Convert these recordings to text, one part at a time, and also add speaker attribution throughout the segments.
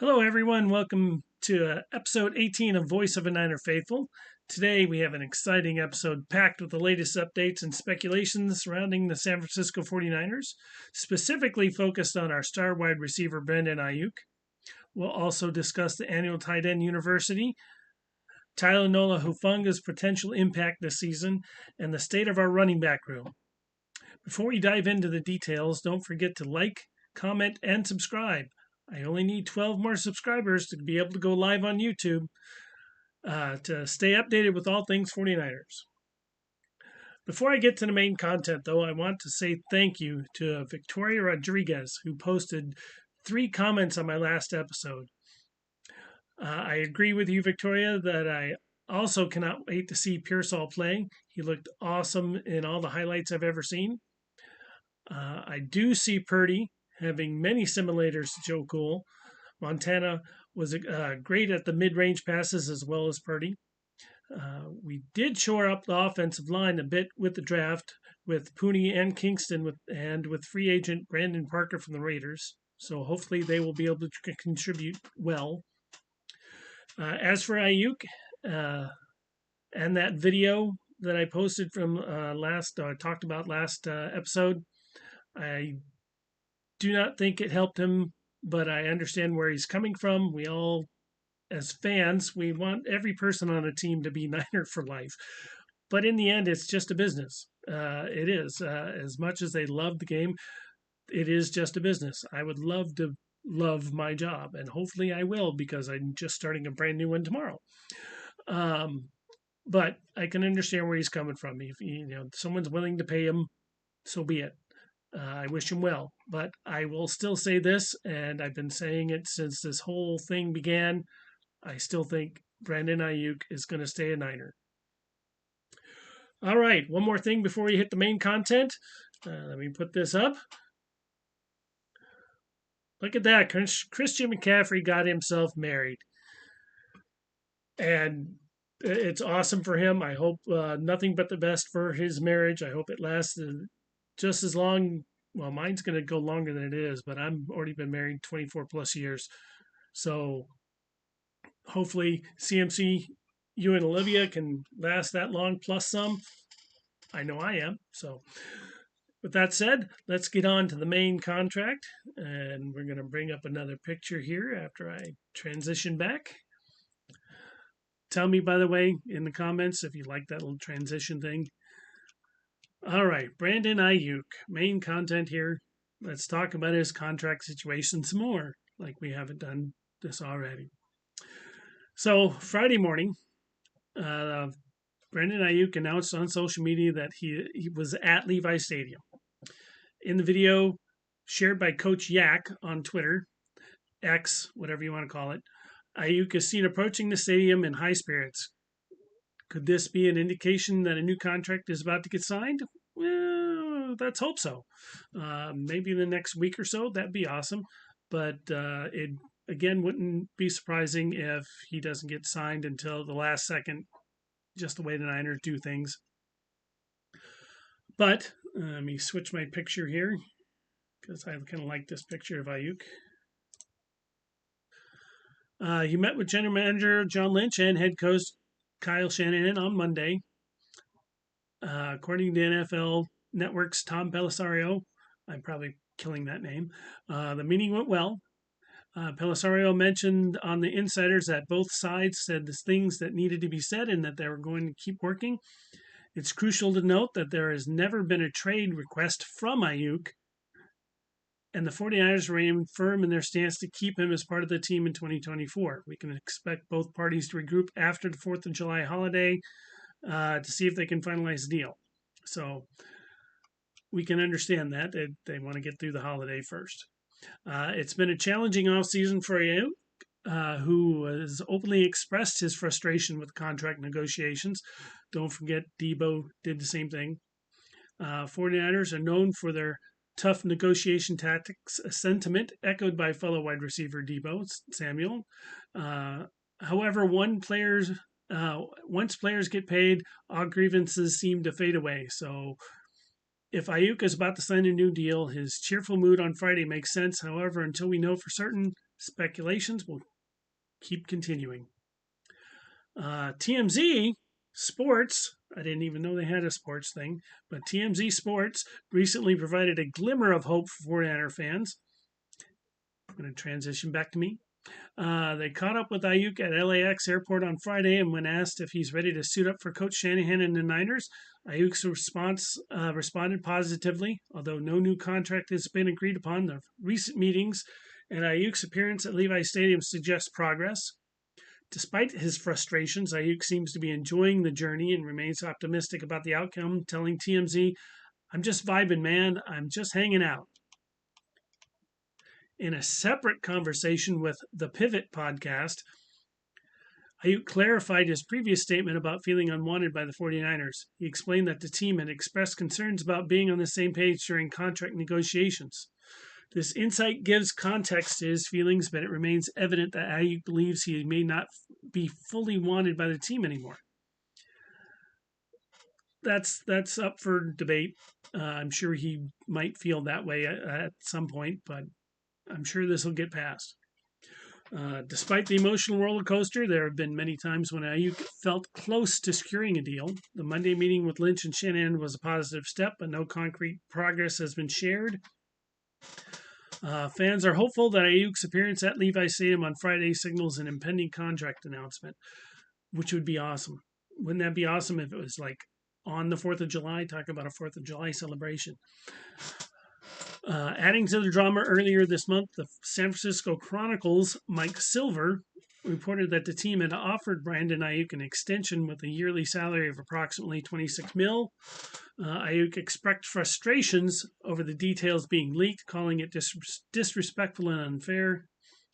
Speaker 1: Hello, everyone. Welcome to episode 18 of Voice of a Niner Faithful. Today, we have an exciting episode packed with the latest updates and speculations surrounding the San Francisco 49ers, specifically focused on our star wide receiver, Brandon Aiyuk. We'll also discuss the annual tight end university, Talanoa Hufanga's potential impact this season, and the state of our running back room. Before we dive into the details, don't forget to like, comment, and subscribe. I only need 12 more subscribers to be able to go live on YouTube to stay updated with all things 49ers. Before I get to the main content, though, I want to say thank you to Victoria Rodriguez, who posted 3 comments on my last episode. I agree with you, Victoria, that I also cannot wait to see Pearsall play. He looked awesome in all the highlights I've ever seen. I do see Purdy having many simulators to Joe Cool. Montana was great at the mid-range passes as well as Purdy. We did shore up the offensive line a bit with the draft with Pooney and Kingston and with free agent Brandon Parker from the Raiders. So hopefully they will be able to contribute well. As for Aiyuk and that video that I posted from talked about last episode, I do not think it helped him, but I understand where he's coming from. We all, as fans, we want every person on a team to be Niner for life. But in the end, it's just a business. It is. As much as they love the game, it is just a business. I would love to love my job, and hopefully I will because I'm just starting a brand new one tomorrow. But I can understand where he's coming from. If someone's willing to pay him, so be it. I wish him well, but I will still say this, and I've been saying it since this whole thing began. I still think Brandon Aiyuk is going to stay a Niner. All right, one more thing before we hit the main content. Let me put this up. Look at that. Christian McCaffrey got himself married. And it's awesome for him. I hope nothing but the best for his marriage. I hope it lasts just as long. Well, mine's going to go longer than it is, but I've already been married 24 plus years. So hopefully CMC, you and Olivia can last that long plus some. I know I am. So with that said, let's get on to the main contract. And we're going to bring up another picture here after I transition back. Tell me, by the way, in the comments if you like that little transition thing. All right, Brandon Aiyuk, main content here. Let's talk about his contract situation some more, like we haven't done this already. So Friday morning, Brandon Aiyuk announced on social media that he was at Levi Stadium. In the video shared by Coach Yak on Twitter, X, whatever you want to call it, Aiyuk is seen approaching the stadium in high spirits. Could this be an indication that a new contract is about to get signed? Well, let's hope so. Maybe in the next week or so, that'd be awesome. But it, again, wouldn't be surprising if he doesn't get signed until the last second, just the way the Niners do things. But let me switch my picture here because I kind of like this picture of Aiyuk. He met with general manager John Lynch and head coach Kyle Shanahan on Monday. According to NFL Network's Tom Pelissero, I'm probably killing that name, the meeting went well. Pelissero mentioned on the Insiders that both sides said the things that needed to be said and that they were going to keep working. It's crucial to note that there has never been a trade request from Aiyuk, and the 49ers remain firm in their stance to keep him as part of the team in 2024. We can expect both parties to regroup after the 4th of July holiday to see if they can finalize the deal. So we can understand that. They want to get through the holiday first. It's been a challenging offseason for Aiyuk, who has openly expressed his frustration with contract negotiations. Don't forget, Debo did the same thing. 49ers are known for their tough negotiation tactics, a sentiment echoed by fellow wide receiver Debo Samuel. However, once players get paid, all grievances seem to fade away. So if Aiyuk is about to sign a new deal, his cheerful mood on Friday makes sense. However, until we know for certain, speculations will keep continuing. TMZ Sports, I didn't even know they had a sports thing, but TMZ Sports recently provided a glimmer of hope for 49er fans. I'm going to transition back to me. They caught up with Aiyuk at LAX airport on Friday, and when asked if he's ready to suit up for Coach Shanahan and the Niners, Aiyuk's responded positively, although no new contract has been agreed upon. The recent meetings and Aiyuk's appearance at Levi Stadium suggest progress. Despite his frustrations, Aiyuk seems to be enjoying the journey and remains optimistic about the outcome, telling TMZ, "I'm just vibing, man. I'm just hanging out." In a separate conversation with the Pivot podcast, Aiyuk clarified his previous statement about feeling unwanted by the 49ers. He explained that the team had expressed concerns about being on the same page during contract negotiations. This insight gives context to his feelings, but it remains evident that Aiyuk believes he may not be fully wanted by the team anymore. That's up for debate. I'm sure he might feel that way at some point, but I'm sure this will get passed. Despite the emotional roller coaster, there have been many times when Aiyuk felt close to securing a deal. The Monday meeting with Lynch and Shanahan was a positive step, but no concrete progress has been shared. Fans are hopeful that Aiyuk's appearance at Levi Stadium on Friday signals an impending contract announcement, which would be awesome. Wouldn't that be awesome if it was like on the 4th of July? Talk about a 4th of July celebration. Adding to the drama earlier this month, the San Francisco Chronicle's Mike Silver reported that the team had offered Brandon Aiyuk an extension with a yearly salary of approximately $26 million. Aiyuk expressed frustrations over the details being leaked, calling it disrespectful and unfair.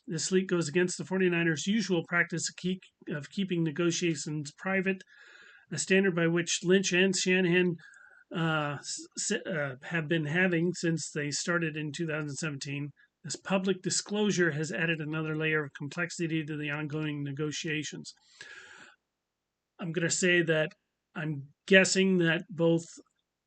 Speaker 1: This leak goes against the 49ers' usual practice of keeping negotiations private, a standard by which Lynch and Shanahan have been having since they started in 2017. This public disclosure has added another layer of complexity to the ongoing negotiations. I'm going to say that I'm guessing that both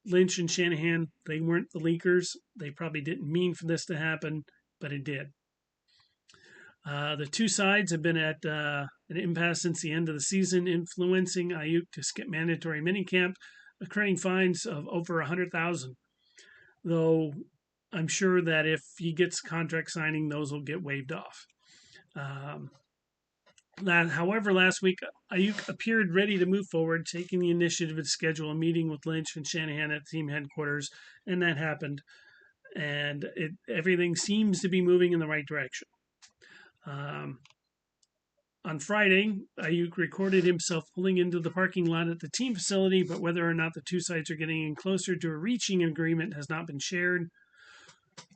Speaker 1: Lynch and Shanahan, they weren't the leakers. They probably didn't mean for this to happen, but it did. The two sides have been at an impasse since the end of the season, influencing Aiyuk to skip mandatory minicamp, accruing fines of over $100,000. Though I'm sure that if he gets contract signing, those will get waived off. However, last week, Aiyuk appeared ready to move forward, taking the initiative to schedule a meeting with Lynch and Shanahan at team headquarters, and that happened. And everything seems to be moving in the right direction. On Friday, Aiyuk recorded himself pulling into the parking lot at the team facility, but whether or not the two sides are getting in closer to reaching an agreement has not been shared.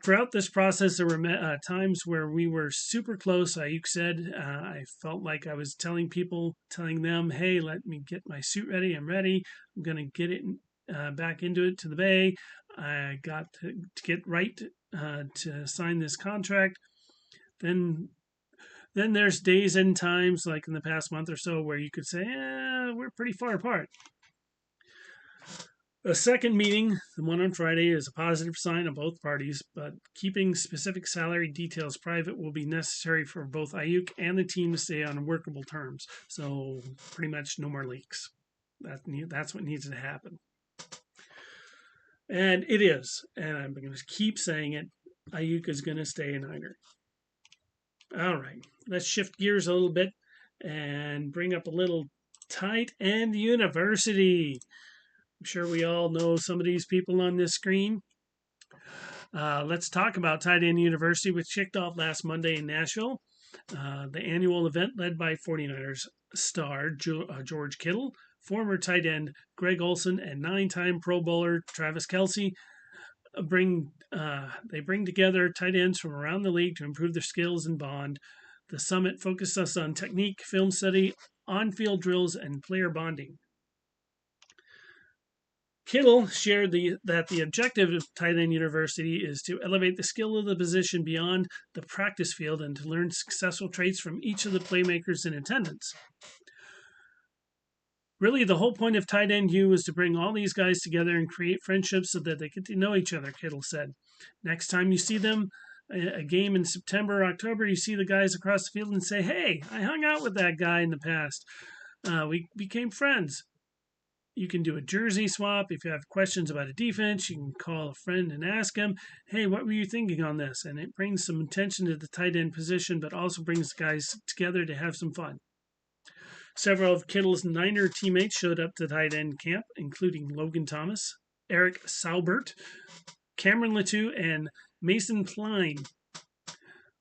Speaker 1: Throughout this process, there were times where we were super close, Aiyuk said. I felt like I was telling them, hey, let me get my suit ready. I'm ready. I'm going to get it back into it to the Bay. I got to get right to sign this contract. Then there's days and times, like in the past month or so, where you could say, we're pretty far apart. A second meeting, the one on Friday, is a positive sign on both parties, but keeping specific salary details private will be necessary for both Aiyuk and the team to stay on workable terms. So pretty much no more leaks. That's what needs to happen. And it is. And I'm going to keep saying it. Aiyuk is going to stay a Niner. All right. Let's shift gears a little bit and bring up a little tight end university. I'm sure we all know some of these people on this screen. Let's talk about Tight End University, which kicked off last Monday in Nashville. The annual event led by 49ers star George Kittle, former tight end Greg Olsen, and 9-time Pro Bowler Travis Kelce. They bring together tight ends from around the league to improve their skills and bond. The summit focuses on technique, film study, on-field drills, and player bonding. Kittle shared that the objective of Tight End University is to elevate the skill of the position beyond the practice field and to learn successful traits from each of the playmakers in attendance. Really, the whole point of Tight End U is to bring all these guys together and create friendships so that they get to know each other, Kittle said. Next time you see them, a game in September, October, you see the guys across the field and say, "Hey, I hung out with that guy in the past. We became friends." You can do a jersey swap. If you have questions about a defense, you can call a friend and ask him, "Hey, what were you thinking on this?" And it brings some attention to the tight end position, but also brings guys together to have some fun. Several of Kittle's Niner teammates showed up to tight end camp, including Logan Thomas, Eric Saubert, Cameron Latou, and Mason Klein.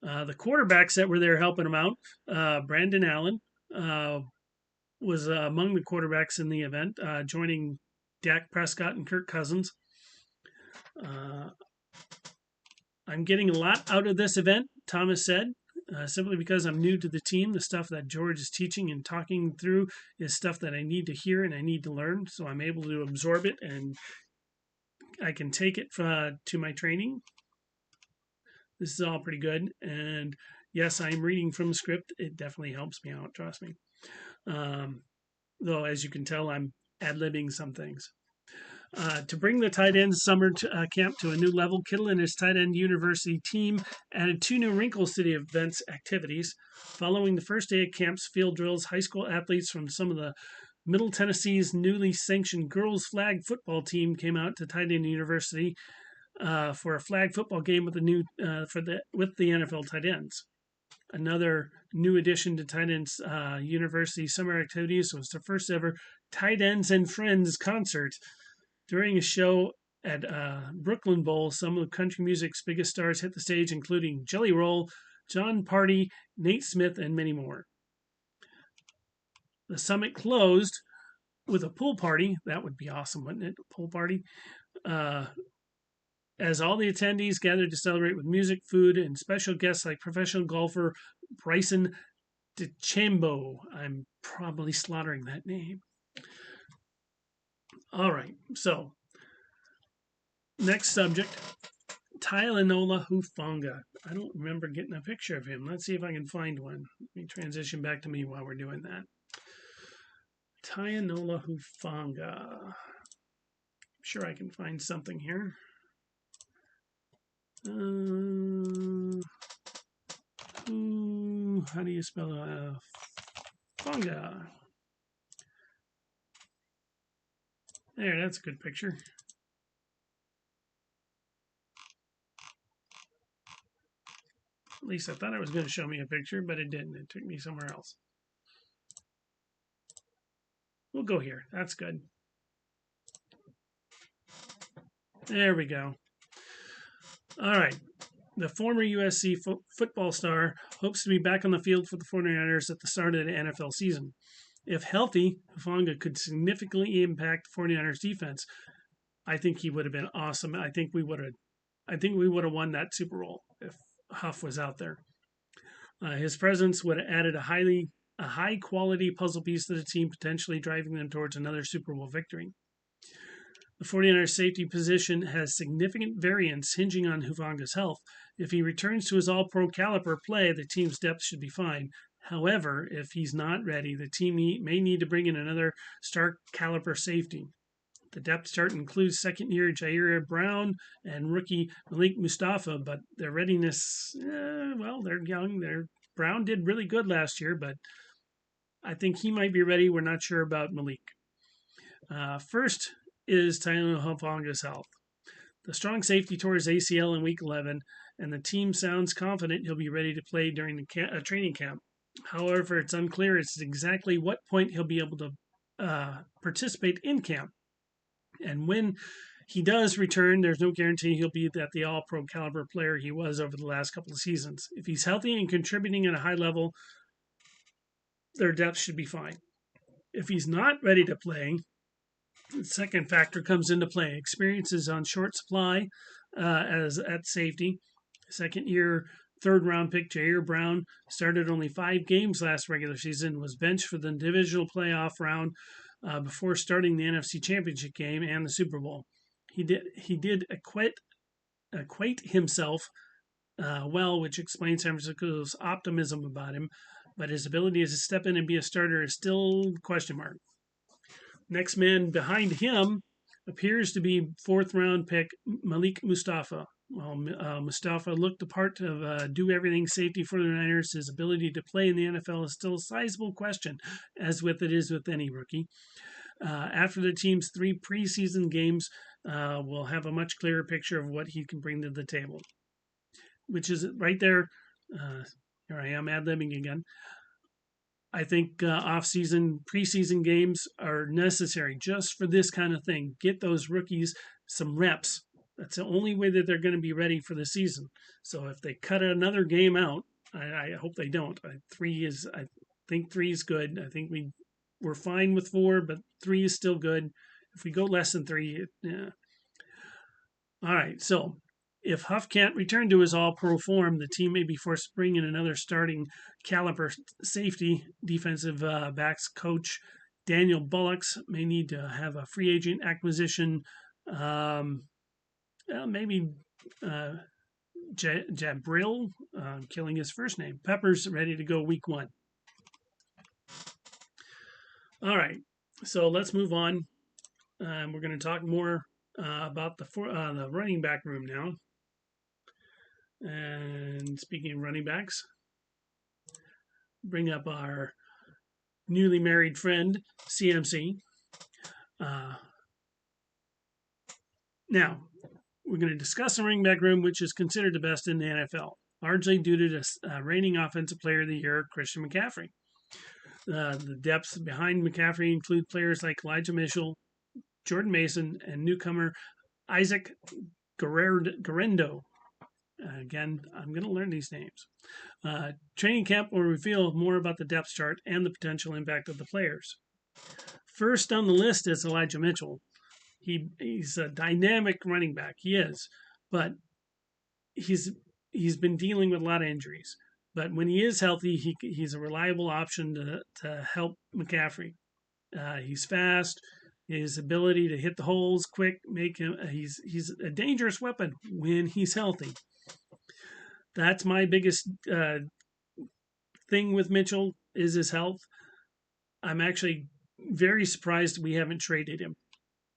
Speaker 1: The quarterbacks that were there helping him out, Brandon Allen, was among the quarterbacks in the event, joining Dak Prescott and Kirk Cousins. I'm getting a lot out of this event, Thomas said, simply because I'm new to the team. The stuff that George is teaching and talking through is stuff that I need to hear and I need to learn, so I'm able to absorb it and I can take it to my training. This is all pretty good. And yes, I'm reading from the script. It definitely helps me out, trust me. Though, as you can tell, I'm ad-libbing some things. To bring the tight end summer camp to a new level, Kittle and his tight end university team added 2 new wrinkles to the event's activities. Following the first day of camp's field drills, high school athletes from some of the Middle Tennessee's newly sanctioned girls flag football team came out to tight end university for a flag football game with the NFL tight ends. Another new addition to Tight Ends University summer activities was the first ever Tight Ends and Friends concert. During a show at Brooklyn Bowl, some of country music's biggest stars hit the stage, including Jelly Roll, John Party, Nate Smith, and many more. The summit closed with a pool party. That would be awesome, wouldn't it? A pool party. As all the attendees gathered to celebrate with music, food, and special guests like professional golfer Bryson DeChambeau. I'm probably slaughtering that name. All right, so next subject, Talanoa Hufanga. I don't remember getting a picture of him. Let's see if I can find one. Let me transition back to me while we're doing that. Talanoa Hufanga. I'm sure I can find something here. How do you spell Hufanga? There, that's a good picture. At least I thought it was going to show me a picture, but it didn't. It took me somewhere else. We'll go here. That's good. There we go. All right. The former USC football star hopes to be back on the field for the 49ers at the start of the NFL season. If healthy, Hufanga could significantly impact the 49ers defense. I think he would have been awesome. I think we would have won that Super Bowl if Huff was out there. His presence would have added a high quality puzzle piece to the team, potentially driving them towards another Super Bowl victory. The 49ers safety position has significant variance hinging on Hufanga's health. If he returns to his all-pro caliber play, the team's depth should be fine. However, if he's not ready, the team may need to bring in another star caliber safety. The depth chart includes second-year Jair Brown and rookie Malik Mustafa, but their readiness, well, they're young. Brown did really good last year, but I think he might be ready. We're not sure about Malik. First is Talanoa Hufanga's health. The strong safety tore his ACL in Week 11, and the team sounds confident he'll be ready to play during the training camp. However, it's unclear as to exactly what point he'll be able to participate in camp. And when he does return, there's no guarantee he'll be at the all-pro caliber player he was over the last couple of seasons. If he's healthy and contributing at a high level, their depth should be fine. If he's not ready to play, the second factor comes into play. Experience is on short supply as at safety. Second-year, third-round pick Jair Brown started only 5 games last regular season, was benched for the divisional playoff round before starting the NFC Championship game and the Super Bowl. He did equate himself well, which explains San Francisco's optimism about him, but his ability to step in and be a starter is still a question mark. Next man behind him appears to be 4th-round pick Malik Mustafa. Mustafa looked the part of do everything safety for the Niners. His ability to play in the NFL is still a sizable question, as with it is with any rookie. After the team's 3 preseason games, we'll have a much clearer picture of what he can bring to the table, which is right there. Here I am ad-libbing again. I think off-season, preseason games are necessary just for this kind of thing. Get those rookies some reps. That's the only way that they're going to be ready for the season. So if they cut another game out, I hope they don't. I think 3 is good. I think we're fine with 4, but 3 is still good. If we go less than 3, yeah. All right. So if Huff can't return to his all-pro form, the team may be forced to bring in another starting caliber safety. Defensive backs coach Daniel Bullocks may need to have a free agent acquisition. Maybe Jabril, killing his first name. Pepper's ready to go week 1. All right, so let's move on. We're going to talk more about the running back room now. And speaking of running backs, bring up our newly married friend, CMC. Now, we're going to discuss the running back room, which is considered the best in the NFL, largely due to the reigning Offensive Player of the Year, Christian McCaffrey. The depth behind McCaffrey include players like Elijah Mitchell, Jordan Mason, and newcomer Isaac Guerendo. Again, I'm going to learn these names. Training camp will reveal more about the depth chart and the potential impact of the players. First on the list is Elijah Mitchell. He's a dynamic running back. He is, but he's been dealing with a lot of injuries. But when he is healthy, he's a reliable option to help McCaffrey. He's fast. His ability to hit the holes quick make him. He's a dangerous weapon when he's healthy. That's my biggest thing with Mitchell is his health. I'm actually very surprised we haven't traded him.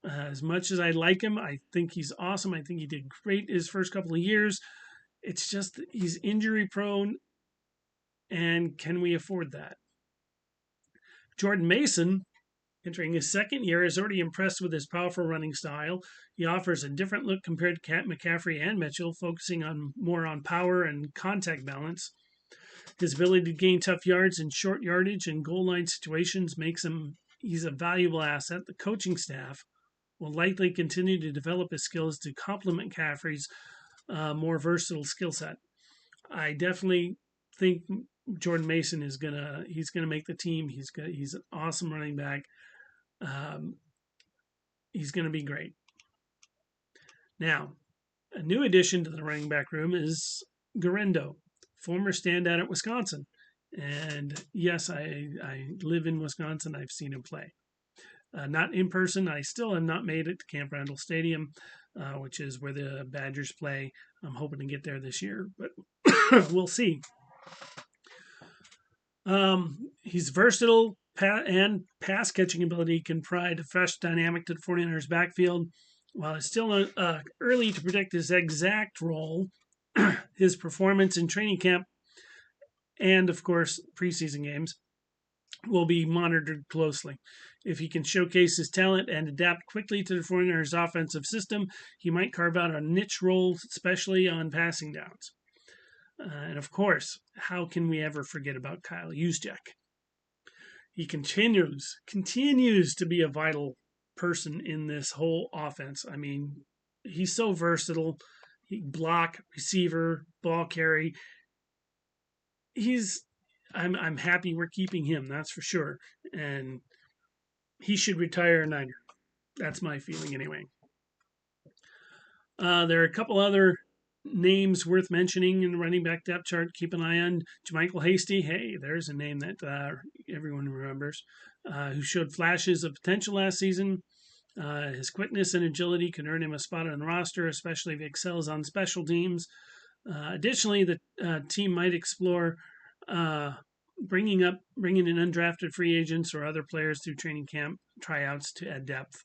Speaker 1: As much as I like him, I think he's awesome. I think he did great his first couple of years. It's just he's injury prone, and can we afford that? Jordan Mason, entering his second year, is already impressed with his powerful running style. He offers a different look compared to McCaffrey and Mitchell, focusing more on power and contact balance. His ability to gain tough yards in short yardage and goal line situations makes he's a valuable asset. The coaching staff will likely continue to develop his skills to complement McCaffrey's more versatile skill set. I definitely think Jordan Mason is gonna make the team. He's an awesome running back. He's gonna be great. Now, a new addition to the running back room is Guerendo, former standout at Wisconsin. And yes, I live in Wisconsin. I've seen him play. Not in person. I still have not made it to Camp Randall Stadium, which is where the Badgers play. I'm hoping to get there this year, but we'll see. He's versatile and pass catching ability can provide a fresh dynamic to the 49ers backfield. While it's still early to predict his exact role, his performance in training camp and, of course, preseason games will be monitored closely. If he can showcase his talent and adapt quickly to the 49ers offensive system, he might carve out a niche role, especially on passing downs. And of course, how can we ever forget about Kyle Juszczyk? He continues to be a vital person in this whole offense. I mean, he's so versatile. He block, receiver, ball carry. I'm happy we're keeping him, that's for sure. And he should retire a Niner. That's my feeling anyway. There are a couple other names worth mentioning in the running back depth chart. Keep an eye on JaMycal Hasty. Hey, there's a name that everyone remembers, who showed flashes of potential last season. His quickness and agility can earn him a spot on the roster, especially if he excels on special teams. Additionally, the team might explore bringing in undrafted free agents or other players through training camp tryouts to add depth.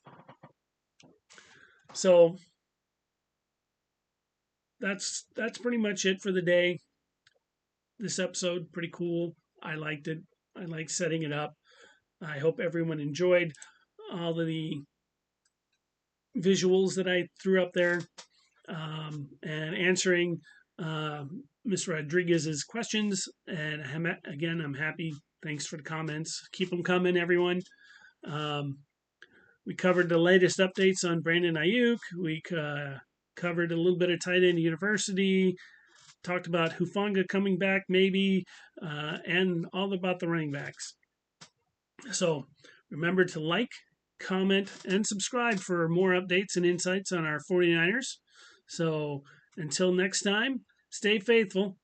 Speaker 1: So that's pretty much it for the day. This episode pretty cool. I liked it. I like setting it up. I hope everyone enjoyed all of the visuals that I threw up there, and answering uh, Ms. Rodriguez's questions. And again, I'm happy. Thanks for the comments. Keep them coming, everyone. Um, we covered the latest updates on Brandon Aiyuk. We covered a little bit of tight end university. Talked about Hufanga coming back, maybe, and all about the running backs. So remember to like, comment, and subscribe for more updates and insights on our 49ers. So until next time, stay faithful.